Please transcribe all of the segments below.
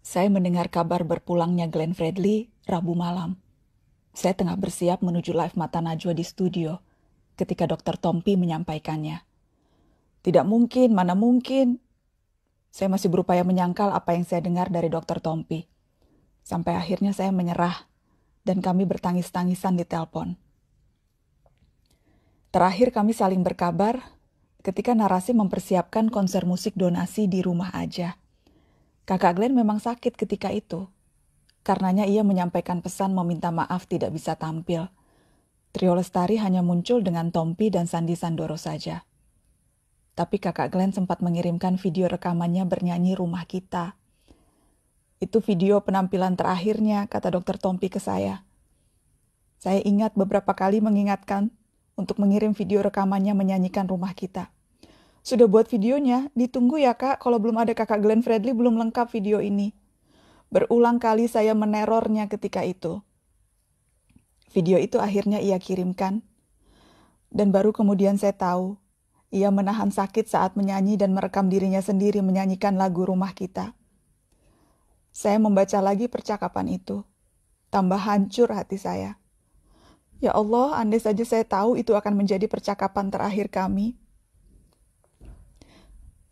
Saya mendengar kabar berpulangnya Glenn Fredly Rabu malam. Saya tengah bersiap menuju live Mata Najwa di studio ketika Dr. Tompi menyampaikannya. Tidak mungkin, mana mungkin. Saya masih berupaya menyangkal apa yang saya dengar dari Dr. Tompi. Sampai akhirnya saya menyerah dan kami bertangis-tangisan di telepon. Terakhir kami saling berkabar ketika Narasi mempersiapkan konser musik donasi di rumah aja. Kakak Glenn memang sakit ketika itu. Karenanya ia menyampaikan pesan meminta maaf tidak bisa tampil. Trio Lestari hanya muncul dengan Tompi dan Sandi Sandoro saja. Tapi kakak Glenn sempat mengirimkan video rekamannya bernyanyi Rumah Kita. Itu video penampilan terakhirnya, kata Dr. Tompi ke saya. Saya ingat beberapa kali mengingatkan untuk mengirim video rekamannya menyanyikan Rumah Kita. Sudah buat videonya, ditunggu ya kak, kalau belum ada kakak Glenn Fredly belum lengkap video ini. Berulang kali saya menerornya ketika itu. Video itu akhirnya ia kirimkan. Dan baru kemudian saya tahu, ia menahan sakit saat menyanyi dan merekam dirinya sendiri menyanyikan lagu Rumah Kita. Saya membaca lagi percakapan itu. Tambah hancur hati saya. Ya Allah, andai saja saya tahu itu akan menjadi percakapan terakhir kami.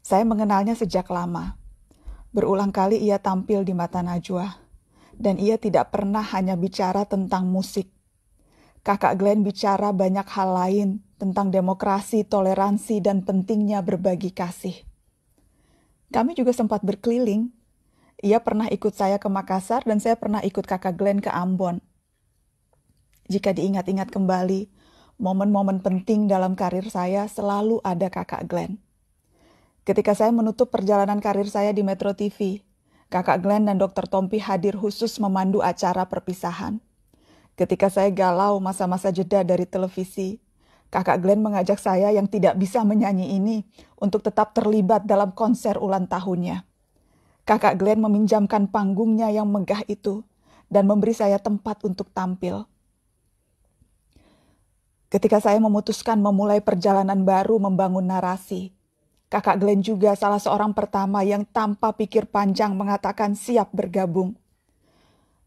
Saya mengenalnya sejak lama. Berulang kali ia tampil di Mata Najwa. Dan ia tidak pernah hanya bicara tentang musik. Kakak Glenn bicara banyak hal lain tentang demokrasi, toleransi, dan pentingnya berbagi kasih. Kami juga sempat berkeliling. Ia pernah ikut saya ke Makassar dan saya pernah ikut kakak Glenn ke Ambon. Jika diingat-ingat kembali, momen-momen penting dalam karir saya selalu ada kakak Glenn. Ketika saya menutup perjalanan karir saya di Metro TV, kakak Glenn dan Dr. Tompi hadir khusus memandu acara perpisahan. Ketika saya galau masa-masa jeda dari televisi, kakak Glenn mengajak saya yang tidak bisa menyanyi ini untuk tetap terlibat dalam konser ulang tahunnya. Kakak Glenn meminjamkan panggungnya yang megah itu dan memberi saya tempat untuk tampil. Ketika saya memutuskan memulai perjalanan baru membangun narasi, kakak Glenn juga salah seorang pertama yang tanpa pikir panjang mengatakan siap bergabung.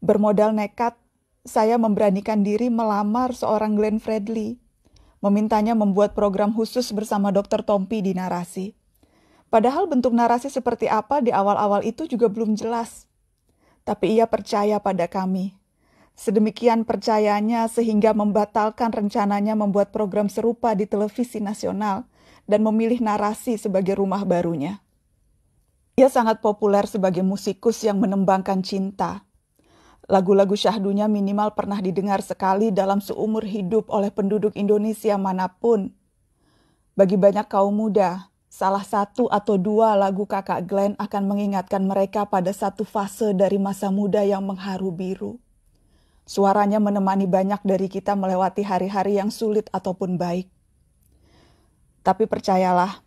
Bermodal nekat, saya memberanikan diri melamar seorang Glenn Fredly, memintanya membuat program khusus bersama Dr. Tompi di Narasi. Padahal bentuk narasi seperti apa di awal-awal itu juga belum jelas. Tapi ia percaya pada kami. Sedemikian percayanya sehingga membatalkan rencananya membuat program serupa di televisi nasional dan memilih Narasi sebagai rumah barunya. Ia sangat populer sebagai musikus yang menembangkan cinta. Lagu-lagu syahdunya minimal pernah didengar sekali dalam seumur hidup oleh penduduk Indonesia manapun. Bagi banyak kaum muda, salah satu atau dua lagu kakak Glenn akan mengingatkan mereka pada satu fase dari masa muda yang mengharu biru. Suaranya menemani banyak dari kita melewati hari-hari yang sulit ataupun baik. Tapi percayalah,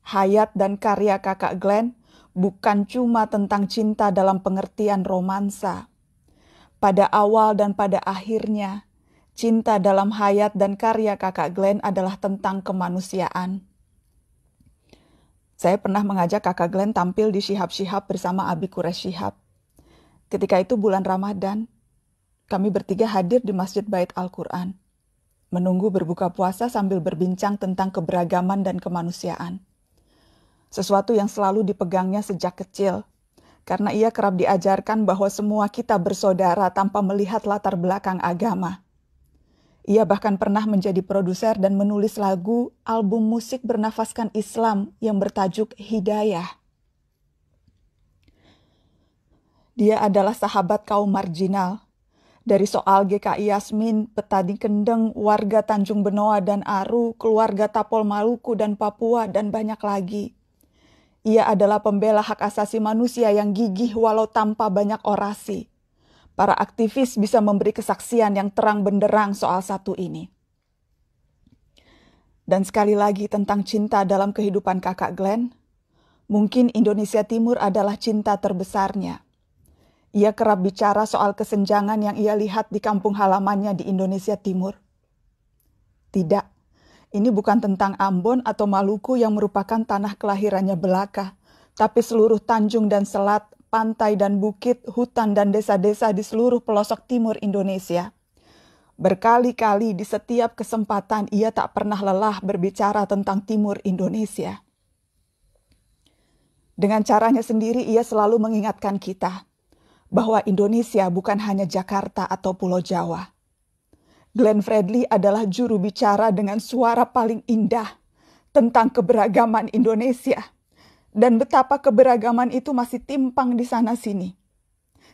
hayat dan karya kakak Glenn bukan cuma tentang cinta dalam pengertian romansa. Pada awal dan pada akhirnya, cinta dalam hayat dan karya kakak Glenn adalah tentang kemanusiaan. Saya pernah mengajak kakak Glenn tampil di Syihab-Syihab bersama Abi Quraish Syihab. Ketika itu bulan Ramadan, kami bertiga hadir di Masjid Bait Al-Quran, menunggu berbuka puasa sambil berbincang tentang keberagaman dan kemanusiaan. Sesuatu yang selalu dipegangnya sejak kecil, karena ia kerap diajarkan bahwa semua kita bersaudara tanpa melihat latar belakang agama. Ia bahkan pernah menjadi produser dan menulis lagu album musik bernafaskan Islam yang bertajuk Hidayah. Dia adalah sahabat kaum marginal. Dari soal GKI Yasmin, petani kendeng, warga Tanjung Benoa dan Aru, keluarga Tapol Maluku dan Papua, dan banyak lagi. Ia adalah pembela hak asasi manusia yang gigih walau tanpa banyak orasi. Para aktivis bisa memberi kesaksian yang terang benderang soal satu ini. Dan sekali lagi tentang cinta dalam kehidupan kakak Glenn, mungkin Indonesia Timur adalah cinta terbesarnya. Ia kerap bicara soal kesenjangan yang ia lihat di kampung halamannya di Indonesia Timur. Tidak, ini bukan tentang Ambon atau Maluku yang merupakan tanah kelahirannya belaka, tapi seluruh tanjung dan selat pantai dan bukit, hutan dan desa-desa di seluruh pelosok timur Indonesia. Berkali-kali di setiap kesempatan ia tak pernah lelah berbicara tentang timur Indonesia. Dengan caranya sendiri ia selalu mengingatkan kita bahwa Indonesia bukan hanya Jakarta atau Pulau Jawa. Glenn Fredly adalah juru bicara dengan suara paling indah tentang keberagaman Indonesia dan betapa keberagaman itu masih timpang di sana-sini.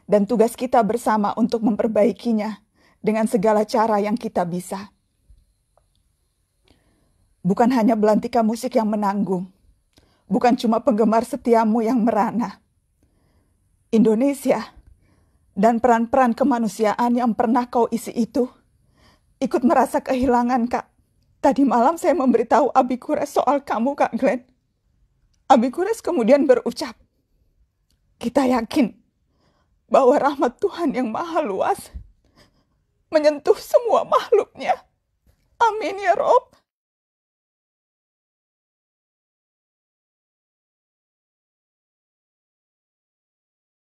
Dan tugas kita bersama untuk memperbaikinya dengan segala cara yang kita bisa. Bukan hanya belantika musik yang menanggung, bukan cuma penggemar setiamu yang merana. Indonesia dan peran-peran kemanusiaan yang pernah kau isi itu ikut merasa kehilangan, Kak. Tadi malam saya memberitahu Abi Kures soal kamu, Kak Glenn. Abi Kures kemudian berucap, kita yakin bahwa rahmat Tuhan yang maha luas menyentuh semua makhluknya. Amin ya Rob.